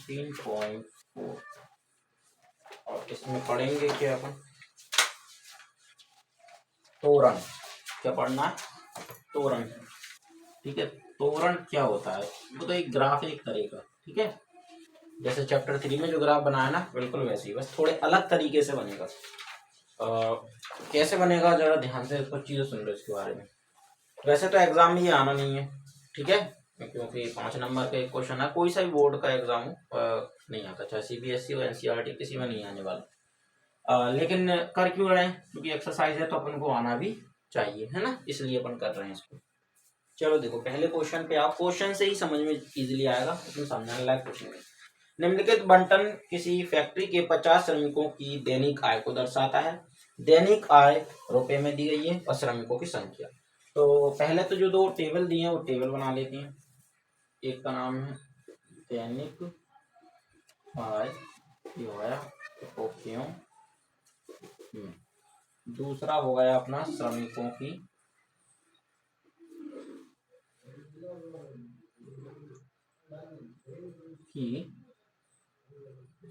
16.4। और इसमें पढ़ेंगे क्या अपन, तोरण। क्या पढ़ना है, तोरण। ठीक है, तोरण क्या होता है, वो तो एक ग्राफ है एक तरह का। ठीक है, जैसे चैप्टर 3 में जो ग्राफ बनाया ना, बिल्कुल वैसे ही, बस थोड़े अलग तरीके से बनेगा। कैसे बनेगा जरा ध्यान से कुछ चीजें सुन लो इसके बारे में। वैसे तो एग्जाम में ये आना नहीं है, ठीक है, क्योंकि 5 नंबर का एक क्वेश्चन है, कोई सा भी बोर्ड का एग्जाम हो नहीं आता, चाहे CBSE हो NCERT, किसी में नहीं आने वाला। लेकिन कर क्यों रहे हैं, क्योंकि एक्सरसाइज है तो अपन को आना भी चाहिए, है ना, इसलिए अपन कर रहे हैं इसको। चलो देखो, पहले क्वेश्चन पे आप, क्वेश्चन से ही समझ में इजीली आएगा, उसमें समझने लायक कुछ नहीं। निम्नलिखित बंटन किसी फैक्ट्री के 50 श्रमिकों की दैनिक आय को दर्शाता है। दैनिक आय रुपए में दी गई है और श्रमिकों की संख्या। तो पहले तो जो दो टेबल दिए हैं वो टेबल बना लेते हैं। एक का नाम है दैनिक आय, ये हो गया ओके। दूसरा हो गया अपना श्रमिकों की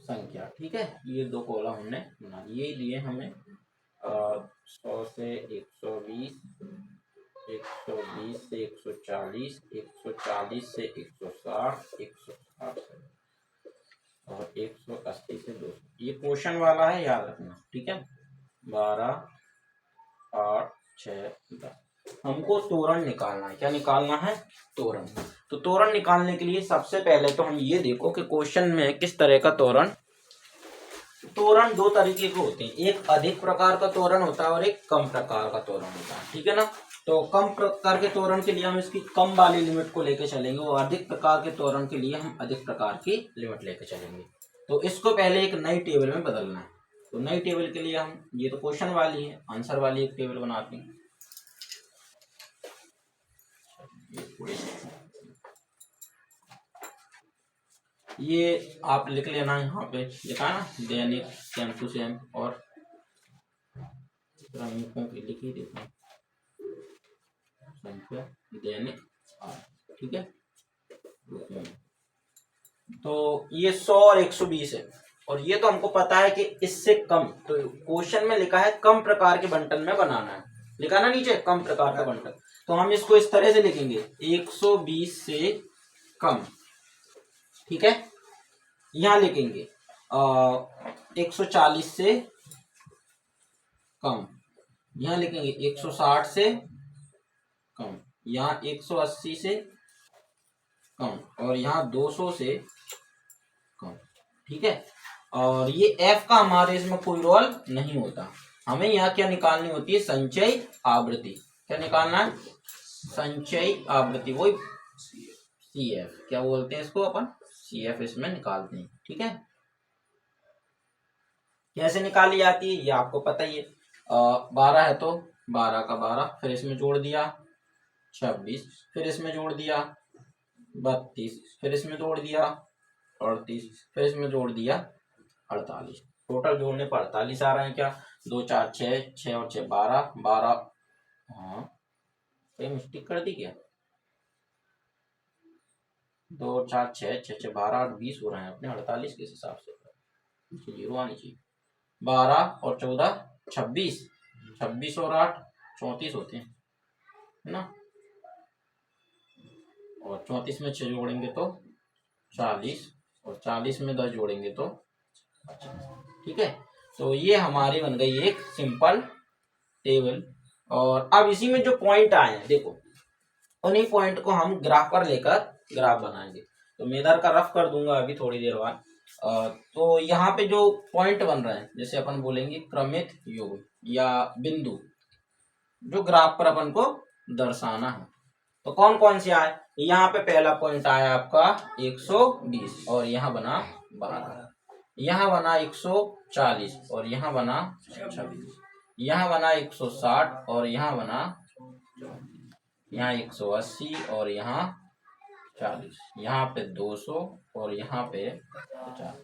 संख्या। ठीक है, ये दो कॉलम हमने बना ये लिए हमें 100 से 120, 120 से 140, 140 से 160, 160 से और 180 से 200। ये क्वेश्चन वाला है, याद रखना। ठीक है, 12, 8, 6, 10। हमको तोरण निकालना है। क्या निकालना है, तोरण। तो तोरण निकालने के लिए सबसे पहले तो हम ये देखो कि क्वेश्चन में किस तरह का तोरण दो तरीके के होते हैं, एक अधिक प्रकार का तोरण होता है और एक कम प्रकार का तोरण होता है। ठीक है ना, तो कम प्रकार के तोरण के लिए हम इसकी कम वाली लिमिट को लेकर चलेंगे और अधिक प्रकार के तोरण के लिए हम अधिक प्रकार की लिमिट लेकर चलेंगे। तो इसको पहले एक नई टेबल में बदलना है। तो नई टेबल के लिए हम, ये तो क्वेश्चन वाली है, आंसर वाली एक टेबल बनाते हैं। ये आप लिख लेना, यहाँ पे लिखा ना दैनिक सेम टू सेम और श्रमिकों की लिखी देते हैं संख्या दैनिक आय। ठीक है, तो ये 100 और 120 है और ये तो हमको पता है कि इससे कम, तो क्वेश्चन में लिखा है कम प्रकार के बंटन में बनाना है, लिखा ना नीचे कम प्रकार का बंटन। तो हम इसको इस तरह से लिखेंगे 120 से कम। ठीक है, यहां लिखेंगे 140 से कम, यहां लिखेंगे 160 से कम, यहाँ 180 से कम और यहाँ 200 से कम। ठीक है, और ये F का हमारे इसमें कोई रोल नहीं होता। हमें यहाँ क्या निकालनी होती है, संचयी आवृत्ति। क्या निकालना है, संचयी आवृत्ति, वही CF, क्या बोलते हैं इसको अपन, CF इसमें निकालते हैं। ठीक है, कैसे निकाली जाती है ये आपको पता ही है। 12 है तो 12 का 12, फिर इसमें जोड़ दिया 26, फिर इसमें जोड़ दिया 32, फिर इसमें जोड़ दिया 38, फिर इसमें जोड़ दिया 48। टोटल जोड़ने पर 48 आ रहे हैं। क्या 2 4 6, 6 और 6 12, 12। हाँ, ये मिस्टेक कर दी क्या, 2 4 6, 6 6 12 और 20 हो रहे हैं अपने 48 के हिसाब से, जीरो आनी चाहिए। 12 और 14 26, 26 और 8 34 होते हैं, है ना, और 34 में 6 जोड़ेंगे तो 40 और 40 में 10 जोड़ेंगे तो 50। ठीक है, तो ये हमारी बन गई एक सिंपल टेबल। और अब इसी में जो पॉइंट आए हैं देखो, उन्हीं पॉइंट को हम ग्राफ पर लेकर ग्राफ बनाएंगे। तो मैं इधर का रफ कर दूंगा अभी थोड़ी देर बाद। तो यहाँ पे जो पॉइंट बन रहे हैं, जैसे अपन बोलेंगे क्रमित योग या बिंदु, जो ग्राफ पर अपन को दर्शाना है। तो कौन कौन से आए, यहाँ पे पहला पॉइंट आया आपका 120 और यहाँ बना 12, यहाँ बना 140 और यहाँ बना 26, यहाँ बना 160 और यहाँ बना, यहाँ 180 और यहाँ 40, यहाँ पे 200 और यहाँ पे 50।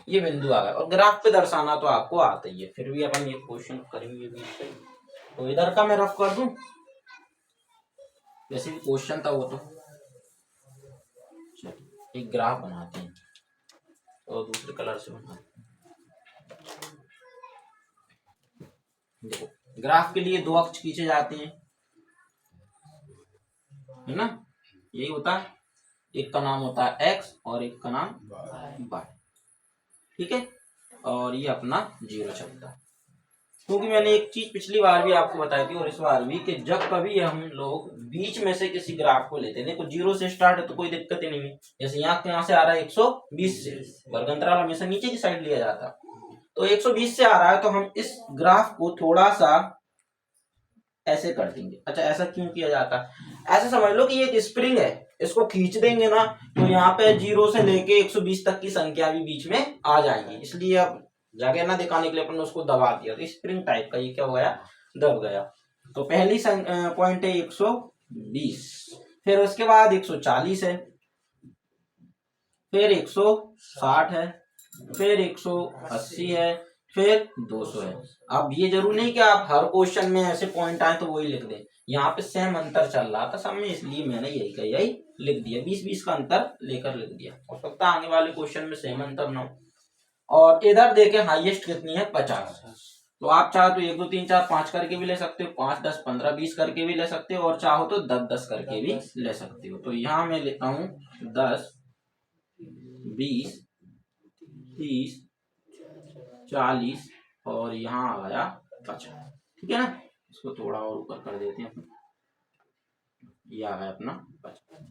ये बिंदु आ गए और ग्राफ पे दर्शाना तो आपको आता ही है, फिर भी अपन ये क्वेश्चन करेंगे भी। तो इधर का मैं रफ कर दूं, वैसे भी क्वेश्चन था वो, तो एक ग्राफ बनाते हैं। और दूसरे कलर से बना। देखो ग्राफ के लिए दो अक्ष खींचे जाते हैं, है ना, यही होता है। एक का नाम होता है एक्स और एक का नाम वाई, ठीक है। और ये अपना 0 चलता है, क्योंकि मैंने एक चीज पिछली बार भी आपको बताई थी और इस बार भी, कि जब कभी हम लोग बीच में से किसी ग्राफ को लेते हैं, देखो 0 से स्टार्ट है तो कोई दिक्कत ही नहीं है। जैसे यहाँ से आ रहा है 120 से, वर्ग अंतराल हमेशा नीचे की साइड लिया जाता, तो 120 से आ रहा है तो हम इस ग्राफ को थोड़ा सा ऐसे कर देंगे। अच्छा ऐसा क्यों किया जाता है? ऐसे समझ लो कि एक स्प्रिंग है, इसको खींच देंगे ना तो यहाँ पे 0 से लेके 120 तक की संख्या भी बीच में आ जाएंगी, इसलिए अब जगह ना दिखाने के लिए अपन ने उसको दबा दिया, तो स्प्रिंग टाइप का ये क्या हो गया, दब गया। तो पहली पॉइंट है 120, फिर उसके बाद 140 है, फिर 160 है, फिर 180 है, फिर 200 है। अब ये जरूरी नहीं कि आप हर क्वेश्चन में ऐसे पॉइंट आए तो वही लिख दें, यहाँ पे सेम अंतर चल रहा था सब में, इसलिए मैंने यही का यही लिख दिया, 20-20 का अंतर लेकर लिख दिया। हो सकता है आगे वाले क्वेश्चन में सेम अंतर ना हो। और इधर देखें हाईएस्ट कितनी है, 50। तो आप चाहो तो 1 2 3 4 5 करके भी ले सकते हो, 5 10 15 20 करके भी ले सकते हो, और चाहो तो 10 10 करके भी ले सकते हो। तो यहाँ मैं लेता हूँ 10 20 30 40 और यहाँ आ गया 50, ठीक है ना। इसको थोड़ा और ऊपर कर देते हैं, ये आ गया अपना 50।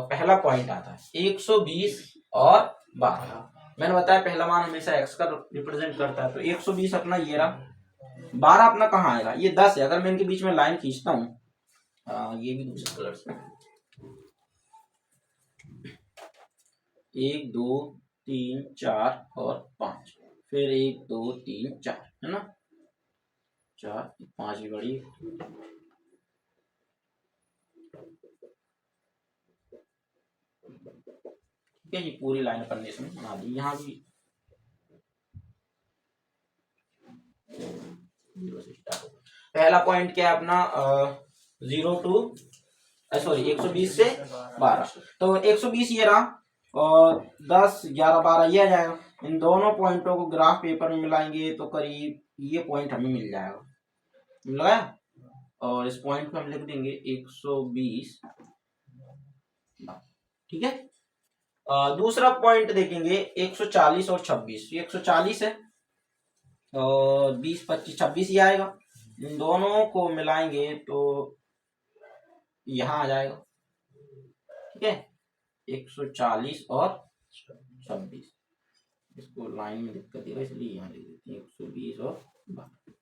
पहला पॉइंट आता है 120 और 12। मैंने बताया पहला मान हमेशा x का रिप्रेजेंट करता है, तो 120 अपना ये रहा, 12 अपना कहाँ आएगा, ये 10 है। अगर मैं इनके बीच में लाइन खींचता हूँ, ये भी दूसरे कलर से, 1 2 3 4 और 5, फिर 1 2 3 4, है ना, 4 5 भी बड़ी, ठीक है। ये पूरी लाइन अपन ने इसमें बना दी, यहाँ भी 0 से स्टार्ट होगा। पहला पॉइंट क्या है अपना, 0 टू 120 से 12, तो 120 ये रहा, और 10 11 12 ये आ जाएगा। इन दोनों पॉइंटों को ग्राफ पेपर में मिलाएंगे तो करीब ये पॉइंट हमें मिल जाएगा, मिल गया। और इस पॉइंट को हम लिख देंगे 120, ठीक है। दूसरा पॉइंट देखेंगे 140 और 26, 140 है और 20 25 26 ही आएगा, इन दोनों को मिलाएंगे तो यहाँ आ जाएगा, ठीक है। 140 और 26, इसको लाइन में दिक्कत है इसलिए यहाँ लिख देते हैं 120 और 12।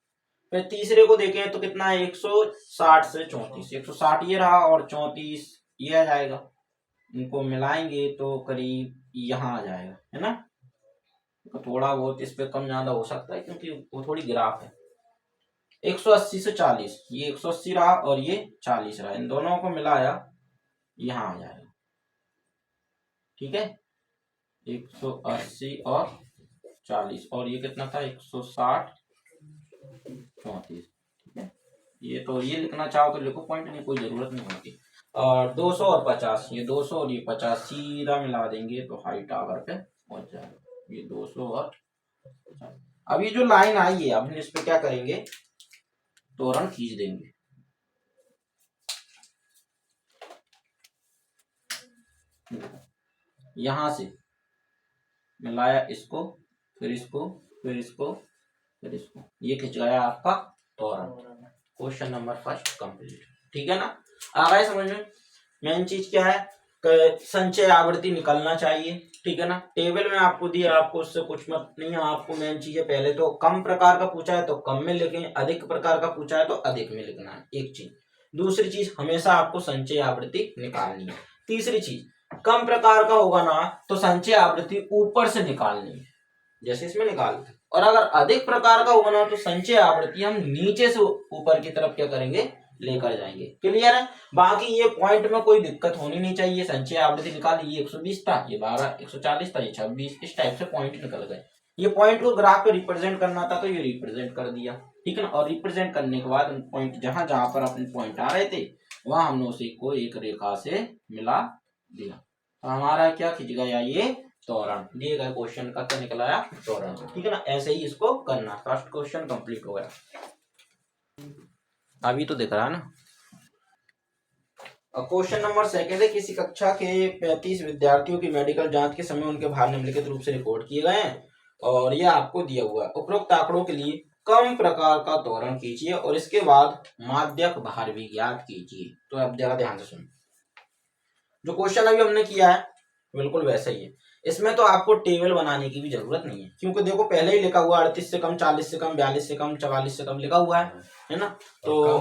फिर तीसरे को देखें तो कितना है, 160 से 34, 160 ये रहा और 34 ये आ जाएगा, इनको मिलाएंगे तो करीब यहाँ आ जाएगा, है ना। तो थोड़ा बहुत इस पे कम ज्यादा हो सकता है क्योंकि वो थोड़ी ग्राफ है। 180 से 40, ये 180 रहा और ये 40 रहा, इन दोनों को मिलाया यहाँ आ जाएगा, ठीक है। 180 और 40 और ये कितना था, 160 34, ठीक है। ये तो ये लिखना चाहो तो लिखो, पॉइंट नहीं, कोई जरूरत नहीं होती। और 200 और 50, ये 200 और ये 50 सीधा मिला देंगे तो हाइट आवर पे पहुंच जाएगा, ये 200 और 50। अब ये जो लाइन आई है, अब हम इस पे क्या करेंगे, तोरण खींच देंगे, यहां से मिलाया इसको, फिर इसको, फिर इसको, फिर इसको, ये खिंच गया आपका तोरण। क्वेश्चन नंबर फर्स्ट कंप्लीट, ठीक है ना। आ गए समझ में। मेन चीज क्या है, संचय आवृत्ति निकलना चाहिए, ठीक है ना। टेबल में आपको दिया, आपको उससे कुछ मत नहीं है, आपको मेन चीज है पहले तो कम प्रकार का पूछा है तो कम में लिखें, अधिक प्रकार का पूछा है तो अधिक में लिखना है, एक चीज। दूसरी चीज, हमेशा आपको संचय आवृत्ति निकालनी है। तीसरी चीज, कम प्रकार का होगा ना तो संचय आवृत्ति ऊपर से निकालनी है, जैसे इसमें निकालते। और अगर अधिक प्रकार का होगा ना तो संचय आवृत्ति हम नीचे से ऊपर की तरफ क्या करेंगे, लेकर जाएंगे। क्लियर है। बाकी ये पॉइंट में कोई दिक्कत होनी नहीं चाहिए। संचय आवृत्ति निकाली, ये 120 था, ये 12, 140 था, ये 26, इस टाइप से पॉइंट निकल गए। ये पॉइंट को ग्राफ पे रिप्रेजेंट करना था तो ये रिप्रेजेंट कर दिया, ठीक है ना। और रिप्रेजेंट करने के बाद पॉइंट जहां जहां पर अपने पॉइंट आ रहे थे वहां हमने उसी को एक रेखा से मिला दिया, तो हमारा क्या खिंच गया, ये त्वरण दिए गए क्वेश्चन का क्या निकला आया, त्वरण। ठीक है ना, ऐसे ही इसको करना। फर्स्ट क्वेश्चन कंप्लीट हो गया, अभी तो दिख रहा है ना। क्वेश्चन नंबर सेकंड है, किसी कक्षा के 35 विद्यार्थियों की मेडिकल जांच के समय उनके भार निम्नलिखित रूप से रिकॉर्ड किए गए हैं और यह आपको दिया हुआ है। उपरोक्त आंकड़ों के लिए कम प्रकार का त्वरण कीजिए और इसके बाद माध्यक भार भी ज्ञात कीजिए। तो आप जरा ध्यान से सुनिए, जो क्वेश्चन अभी हमने किया है बिल्कुल वैसा ही है। इसमें तो आपको टेबल बनाने की भी जरूरत नहीं है, क्योंकि देखो पहले ही लिखा हुआ 38 से कम, 40 से कम, 42 से कम, 44 से कम लिखा हुआ है ना। तो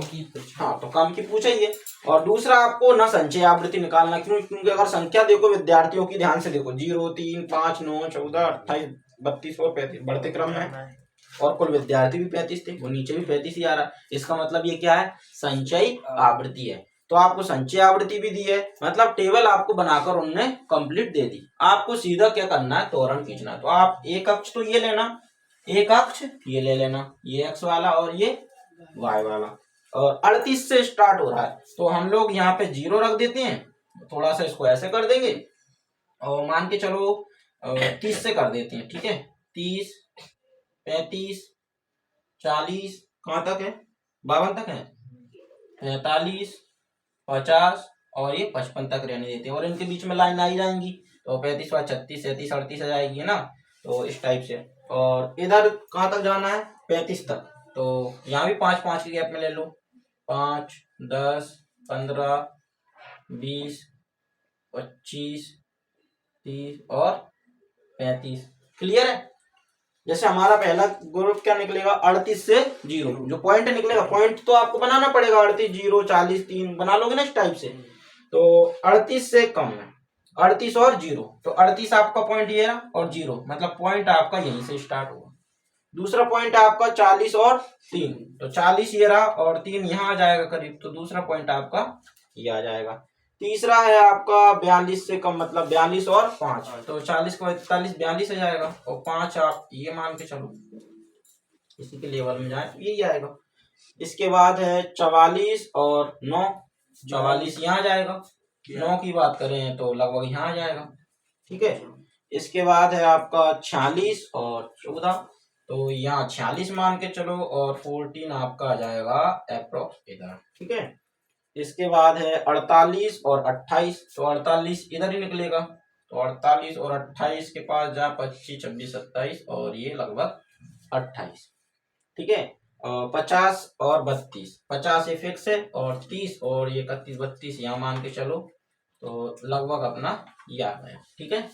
हाँ, तो कम की पूछा ही है। और दूसरा, आपको ना संचय आवृत्ति निकालना, क्यों? क्योंकि अगर संख्या देखो विद्यार्थियों की, ध्यान से देखो, 0, 3, 5, 9, 14, 28, 32 और 35 बढ़ते क्रम में, और कुल विद्यार्थी भी 35 थे, वो नीचे भी 35 ही आ रहा है। इसका मतलब ये क्या है, संचय आवृत्ति है। तो आपको संचय आवृत्ति भी दी है, मतलब टेबल आपको बनाकर उनने कंप्लीट दे दी। आपको सीधा क्या करना है, त्वरण खींचना। तो आप एक अक्ष तो ये लेना, एक अक्ष ये ले लेना, ये एक्स वाला और ये वाई वाला, और 38 से स्टार्ट हो रहा है तो हम लोग यहाँ पे 0 रख देते हैं, थोड़ा सा इसको ऐसे कर देंगे और मान के चलो 30 से कर देते हैं। ठीक है, 30, 35, 40, कहाँ तक है, 52 तक है, 45, 50 और ये 55 तक रहने देते हैं, और इनके बीच में लाइन आई जाएंगी तो 35 व 36, 37, 38 आ जाएगी ना, तो इस टाइप से। और इधर कहाँ तक जाना है, 35 तक, तो यहाँ भी 5-5 के गैप में ले लो, 5, 10, 15, 20, 25, 30 और 35। क्लियर है? जैसे हमारा पहला ग्रुप क्या निकलेगा, 38 से 0, जो पॉइंट निकलेगा, पॉइंट तो आपको बनाना पड़ेगा, 38, 0, 40, 3 बना लोगे ना इस टाइप से। तो 38 से कम है, 38 और 0, तो 38 आपका पॉइंट ये रहा और 0, मतलब पॉइंट आपका यहीं से स्टार्ट हुआ। दूसरा पॉइंट आपका 40 और 3, तो 40 ये रहा और 3 यहाँ आ जाएगा करीब, तो दूसरा पॉइंट आपका ये आ जाएगा। तीसरा है आपका 42 से कम, मतलब 42 और 5, तो 40 को 41, 42 आ जाएगा, और 5 आप ये मान के चलो इसी के लेवल में जाए, यही आएगा। इसके बाद है 44 और 9, 44 यहाँ जाएगा, 9 की बात करें तो लगभग यहाँ आ जाएगा। ठीक है, इसके बाद है आपका 46 और 14, तो यहाँ 46 मान के चलो, और 14 आपका आ जाएगा अप्रोक्स इधर। ठीक है, इसके बाद है 48 और 28, तो 48 इधर ही निकलेगा, तो 48 और 28 के पास जा 25, 26, 27 और ये लगभग 28। ठीक है, 50 और 32, 50 ये फिक्स है, और 30 और ये 31, 32 यहाँ मान के चलो, तो लगभग अपना ये आ गया। ठीक है,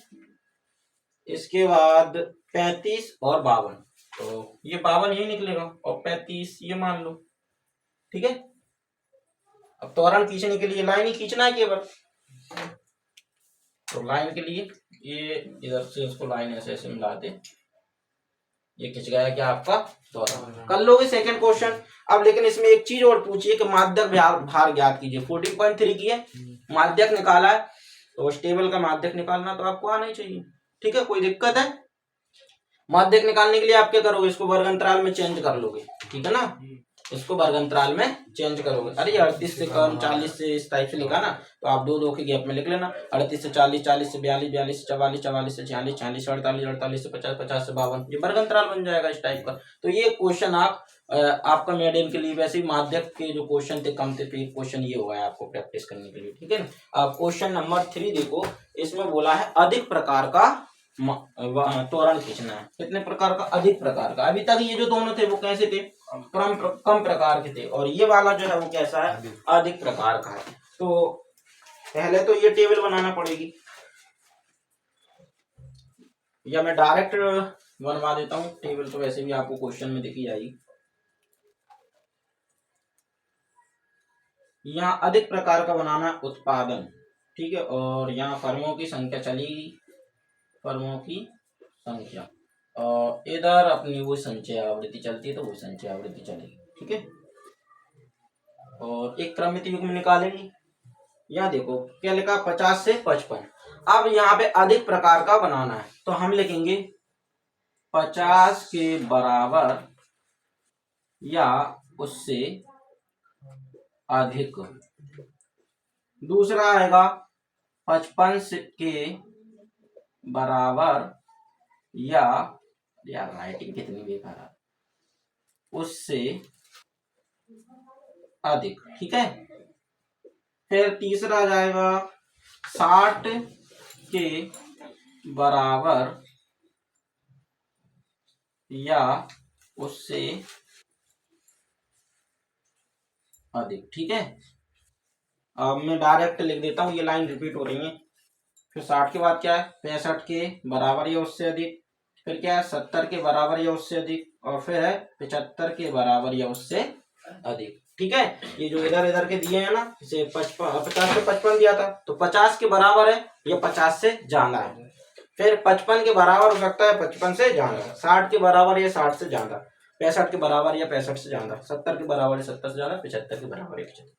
इसके बाद 35 और 52, तो ये 52 यही निकलेगा और 35 ये मान लो। ठीक है, अब त्वरण खींचने के लिए लाइन ही खींचना है केवल, तो लाइन के लिए ये इधर से इसको लाइन ऐसे ऐसे मिला दे, ये खिंच गया क्या आपका त्वरण। कर लोगे सेकंड क्वेश्चन। अब लेकिन इसमें एक चीज और पूछिए कि माध्यक भार ज्ञात कीजिए। 14.3 की है, माध्यक निकाला है, तो उस टेबल का माध्यक निकालना तो आपको आना ही चाहिए। ठीक है, कोई दिक्कत है? माध्यक निकालने के लिए आप क्या करोगे, इसको वर्ग अंतराल में चेंज कर लोगे। ठीक है ना, इसको वर्ग अंतराल में चेंज करोगे। अरे 38 से कम, 40 से इस टाइप से लिखा ना, तो आप 2-2 के गैप में लिख लेना, 38 से 40, 40 से 42, 42 से 44, 44 से 46, 46 से 48, 48 से 50, 50 से 52, ये वर्ग अंतराल बन जाएगा इस टाइप का। तो ये क्वेश्चन आप आपका मेडियन के लिए, वैसे ही माध्यक के जो क्वेश्चन थे कम थे, तो ये क्वेश्चन ये हुआ है आपको प्रैक्टिस करने के लिए। ठीक है ना। अब क्वेश्चन नंबर 3 देखो, इसमें बोला है अधिक प्रकार का त्वरण खींचना है। कितने प्रकार का, अधिक प्रकार का। अभी तक ये जो दोनों थे वो कैसे थे, कम प्रकार के थे, और ये वाला जो है वो कैसा है, अधिक प्रकार का है। तो पहले तो ये टेबल बनाना पड़ेगी, या मैं डायरेक्ट बनवा देता हूँ टेबल, तो वैसे भी आपको क्वेश्चन में दिखी जाएगी। यहाँ अधिक प्रकार का बनाना उत्पादन। ठीक है, और यहाँ फर्मों की संख्या चलेगी, फर्मों की संख्या, और इधर अपनी वो संचय आवृत्ति चलती है, तो वो संचय आवृत्ति चलेगी। ठीक है, और एक क्रमित युग्म निकालेंगे। यहाँ देखो क्या लिखा, 50 से 55। अब यहाँ पे अधिक प्रकार का बनाना है, तो हम लिखेंगे 50 के बराबर या उससे अधिक। दूसरा आएगा 55 के बराबर या, यार राइटिंग कितनी बेकार है, उससे अधिक। ठीक है, फिर तीसरा आ जाएगा 60 के बराबर या उससे अधिक। ठीक है, अब मैं डायरेक्ट लिख देता हूँ, ये लाइन रिपीट हो रही है। फिर 60 के बाद क्या है, 65 के बराबर या उससे अधिक, फिर क्या है 70 के बराबर या उससे अधिक, और फिर है 75 के बराबर या उससे अधिक। ठीक है, ये जो इधर इधर के दिए हैं ना, जैसे 50 से 55 दिया था, तो 50 के बराबर है या 50 से ज्यादा है, फिर 55 के बराबर हो सकता है 55 से ज्यादा, 60 के बराबर या 60 से ज्यादा, 65 के बराबर या 65 से ज्यादा, 70 के बराबर या 70 से ज्यादा, 75 के बराबर या 75।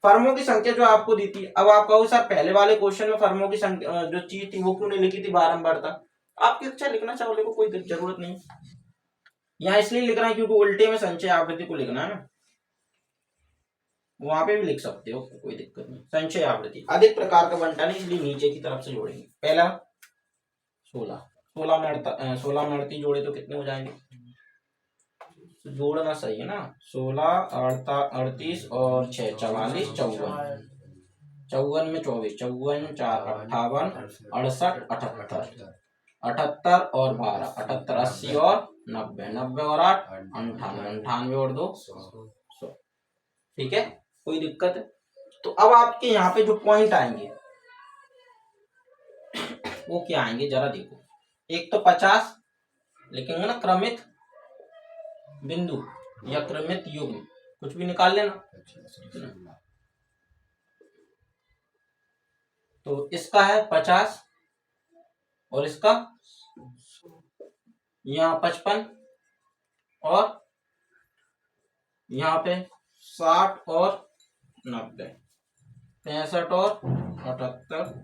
फर्मों की संख्या जो आपको दी थी, अब आप कहो सर पहले वाले क्वेश्चन में फर्मों की संख्या जो चीज थी वो क्यों नहीं लिखी थी बारंबार था। आपकी इच्छा, लिखना चाहो लिखो, कोई जरूरत नहीं। यहाँ इसलिए लिख रहा है क्योंकि उल्टे में संचय आवृत्ति को लिखना है ना, वहां पे भी लिख सकते हो, कोई दिक्कत नहीं। संचय आवृत्ति अधिक प्रकार का बंटन है, इसलिए नीचे की तरफ से जोड़ेंगे। पहला 16 में 16 में 38 जोड़े तो कितने हो जाएंगे, जोड़ना सही है ना, 16 38 और 6 44 54, 54 में 24, 54 4 58 68 78, 78 और 12 78 80 और 90, 90 और 8 98, 98 और 2 100। ठीक है, कोई दिक्कत है। तो अब आपके यहाँ पे जो पॉइंट आएंगे वो क्या आएंगे जरा देखो। एक तो 50 लिखेंगे ना, क्रमित बिंदु या क्रमित युग्म, कुछ भी निकाल लेना। तो इसका है 50 और इसका यहाँ 55 और यहाँ पे 60 और 90, 65 और 78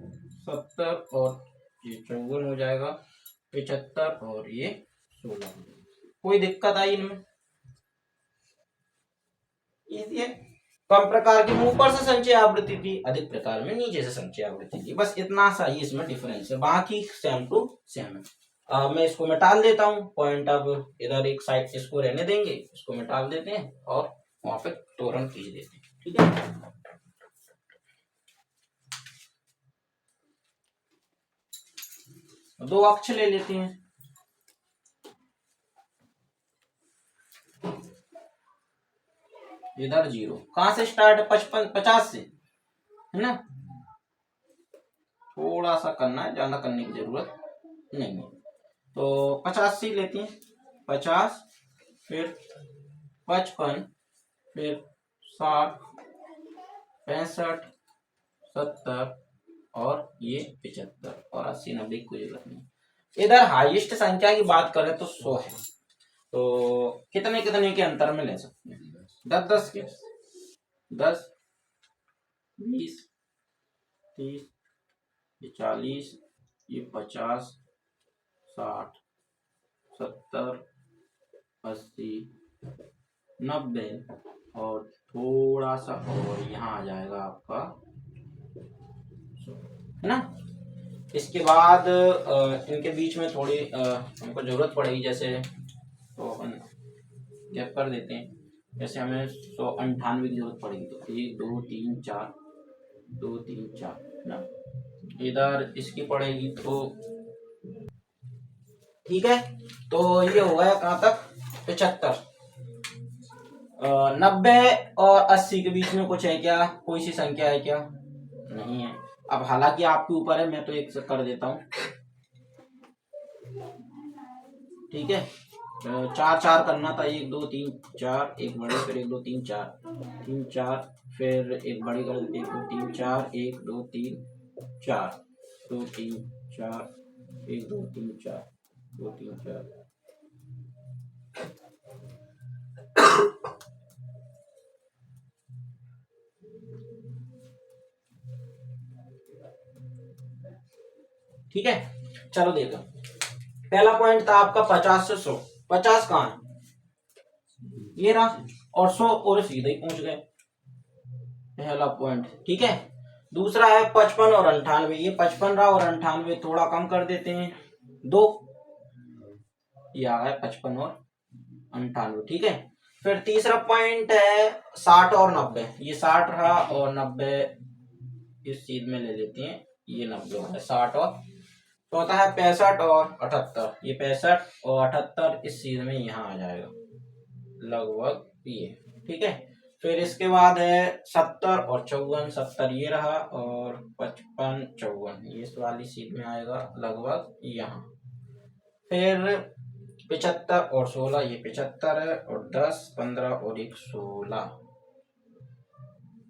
70 और ये 54 हो जाएगा, 75 और ये 16। कोई दिक्कत आई इनमें, इजी है। कम प्रकार की ऊपर से संचय आवृत्ति थी, अधिक प्रकार में नीचे से संचय आवृत्ति थी, बस इतना सा ही इसमें डिफरेंस है, बाकी सेम टू सेम है। मैं इसको मिटा देता हूँ पॉइंट, अब इधर एक साइड इसको रहने देंगे, इसको मिटा देते हैं और वहां पे तोरण खींच देते हैं। ठीक है, दो अक्ष ले लेते हैं। इधर 0 कहां से स्टार्ट है, 55 50 से है ना, थोड़ा सा करना है, ज्यादा करने की जरूरत नहीं है। तो 50 से लेते हैं, 50 फिर 55 फिर 60 65 70 और ये 75 और 80 90 की कोई जरूरत नहीं। इधर हाईएस्ट संख्या की बात करें तो 100 है, तो कितने कितने के अंतर में ले सकते हैं, 10 10 के, 10 20 30 ये 40 ये 50 60 70 80 90 और थोड़ा सा और यहाँ आ जाएगा आपका, है ना। इसके बाद इनके बीच में थोड़ी हमको जरूरत पड़ेगी, जैसे तो अपन गैप कर देते हैं, जैसे हमें 198 की जरूरत पड़ेगी, तो 1 2 3 4 2 3 4 ना, इधर इसकी पड़ेगी तो ठीक है। तो ये हो गया कहाँ तक, 75। 90 और 80 के बीच में कुछ है क्या, कोई सी संख्या है क्या, नहीं है। अब हालांकि आपके ऊपर है, मैं तो एक से कर देता हूँ। ठीक है, 4 4 करना था, 1 2 3 4 एक बड़े, फिर 1 2 3 4 3 4 फिर एक बड़ी कर, 1 2 3 4 1 2 3 4 2 3 4 1 2 3 4 2 3 4। ठीक है, चलो देखो, पहला पॉइंट था आपका 50 से 100, 50 कहाँ है, ये रहा, और 100 और सीधे ही पहुंच गए, पहला पॉइंट। ठीक है, दूसरा है 55 और 98, ये 55 रहा और 98 थोड़ा कम कर देते हैं 2, ये आ गया 55 और 98, ठीक है। फिर तीसरा पॉइंट है 60 और 90, ये 60 रहा और 90 इस चीज में ले लेते हैं, ये 90 हो गया 60 और, चौथा है 65 और 78, ये 65 और 78 इस चीज में यहाँ आ जाएगा लगभग ये, ठीक है। फिर इसके बाद है 70 और 54, 70 ये रहा और 55 54 ये इस वाली सीट में आएगा लगभग यहाँ। फिर 75 और 16, ये 75 है और 10 15 और 1 16,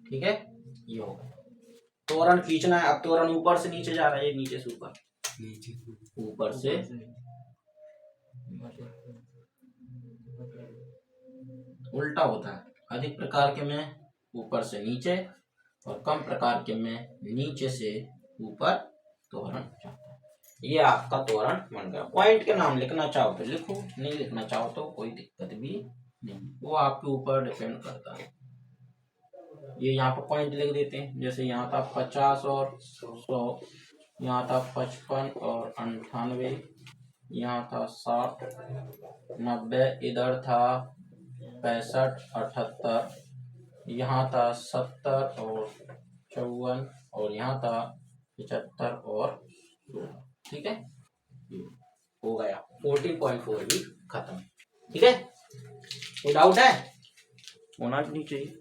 ठीक है। ये होगा तोरण खींचना है। अब तोरण ऊपर से नीचे जा रहा है, ये नीचे से ऊपर, ऊपर से उल्टा होता है। अधिक प्रकार के में ऊपर से नीचे और कम प्रकार के में नीचे से ऊपर तोरण जाता है। ये आपका तोरण बन गया। पॉइंट के नाम लिखना चाहो तो लिखो, नहीं लिखना चाहो तो कोई दिक्कत भी नहीं, वो आपके ऊपर डिपेंड करता है। ये यहाँ पर पॉइंट लिख देते हैं, जैसे यहाँ था 50 और 100, यहाँ था 55 और 98, यहाँ था 60 90, इधर था 65 78, यहाँ था 70 और 54 और यहाँ था 75 और 16, ठीक है। हो गया 14.4 भी खत्म, ठीक है। कोई डाउट है? होना नहीं चाहिए।